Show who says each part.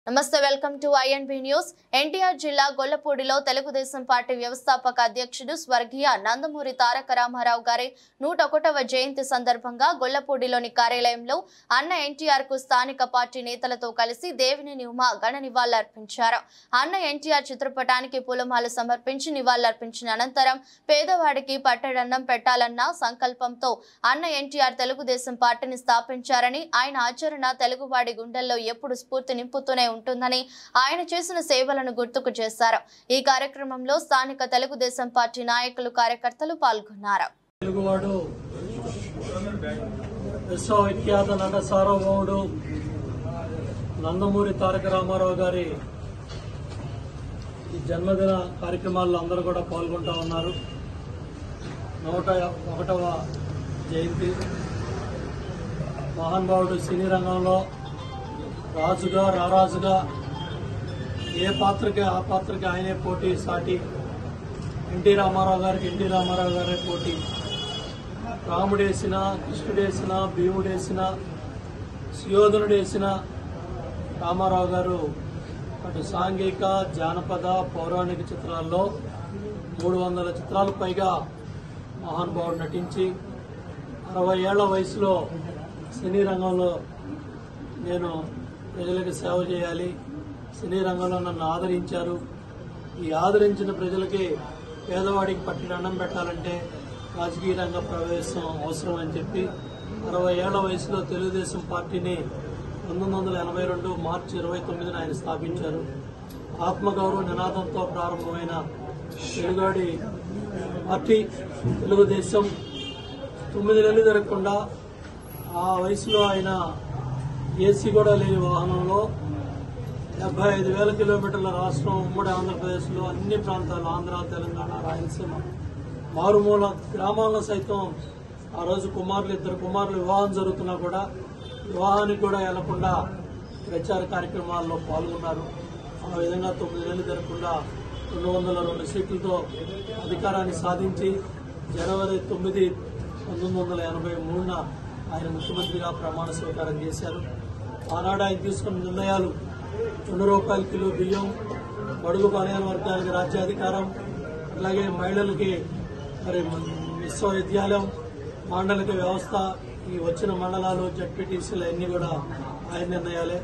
Speaker 1: నమస్తే welcome to INB news. NTR జిల్లా గొల్లపూడిలో Telugu Desam party వ్యవస్థాపక అధ్యక్షుడు స్వర్గీయ నందమూరి తారక రామారావు గారి 101వ జయంతి సందర్భంగా గొల్లపూడిలోని కార్యాలయంలో అన్న ఎన్టీఆర్ కు స్థానిక పార్టీ నేతలతో కలిసి దేవినేని ఉమా ఘన నివాళులర్పించారు. అన్న ఎన్టీఆర్ చిత్రపటానికి పూలమాల సమర్పించి నివాళులర్పించిన అనంతరం పేదవాడికి పట్టడన్నం పెట్టాలన్న సంకల్పంతో అన్న ఎన్టీఆర్ తెలుగుదేశం పార్టీని స్థాపించారని, ఆయన ఆచరణ తెలుగువాడి గుండెల్లో ఎప్పుడు స్ఫూర్తి నింపుతూనే ఉంటుందని ఆయన చేసిన సేవలను గుర్తుకు చేశారు. ఈ కార్యక్రమంలో స్థానిక తెలుగుదేశం పార్టీ నాయకులు, కార్యకర్తలు పాల్గొన్నారు.
Speaker 2: తెలుగువాడు విశ్వవిఖ్యాత నట సార్వభౌముడు నందమూరి తారక రామారావు గారి ఈ జన్మదిన కార్యక్రమాల్లో అందరూ కూడా పాల్గొంటూ ఉన్నారు. 101వ జయంతి. మహానుభావుడు సినీ రంగంలో రాజుగా రారాజుగా ఏ పాత్రకి ఆ పాత్రకి ఆయనే పోటీ సాటి. ఎన్టీ రామారావు గారికి ఎన్టీ రామారావు గారే పోటీ. రాముడేసిన, కృష్ణుడేసిన, భీముడేసిన, సుయోధనుడేసిన రామారావు గారు అటు సాంఘిక, జానపద, పౌరాణిక చిత్రాల్లో 300 చిత్రాలకు పైగా మహానుభావుడు నటించి 60 ఏళ్ల వయసులో సినీ రంగంలో నేను ప్రజలకు సేవ చేయాలి, సినీ రంగంలో నన్ను ఆదరించారు, ఈ ఆదరించిన ప్రజలకి పేదవాడికి పట్టిన అన్నం పెట్టాలంటే రాజకీయ రంగ ప్రవేశం అవసరం అని చెప్పి 60 ఏళ్ల వయసులో తెలుగుదేశం పార్టీని 1982 మార్చి 29న ఆయన స్థాపించారు. ఆత్మగౌరవ నినాదంతో ప్రారంభమైన తెలుగువాడి పార్టీ తెలుగుదేశం 9 నెలలు జరగకుండా ఆ వయసులో ఆయన ఏసీ కూడా లేని వాహనంలో 75,000 కిలోమీటర్ల రాష్ట్రం, ఉమ్మడి ఆంధ్రప్రదేశ్లో అన్ని ప్రాంతాలు, ఆంధ్ర, తెలంగాణ, రాయలసీమ, మారుమూల గ్రామాల్లో సైతం ఆ రోజు ఇద్దరు కుమారులు వివాహం జరుగుతున్నా కూడా వివాహానికి కూడా వెళ్లకుండా ప్రచార కార్యక్రమాల్లో పాల్గొన్నారు. ఆ విధంగా 9 నెలలు జరగకుండా 202 సీట్లతో అధికారాన్ని సాధించి జనవరి 9, 1983న ఆయన ముఖ్యమంత్రిగా ప్రమాణ స్వీకారం చేశారు. ఆనాడు ఆయన తీసుకున్న నిర్ణయాలు ₹2 కిలో బియ్యం, బడుగు బలహీన వర్గానికి రాజ్యాధికారం, అలాగే మహిళలకి విశ్వవిద్యాలయం, మాండలిక వ్యవస్థ, ఈ వచ్చిన మండలాలు, జడ్పీటీసీలు అన్ని కూడా ఆయన నిర్ణయాలే.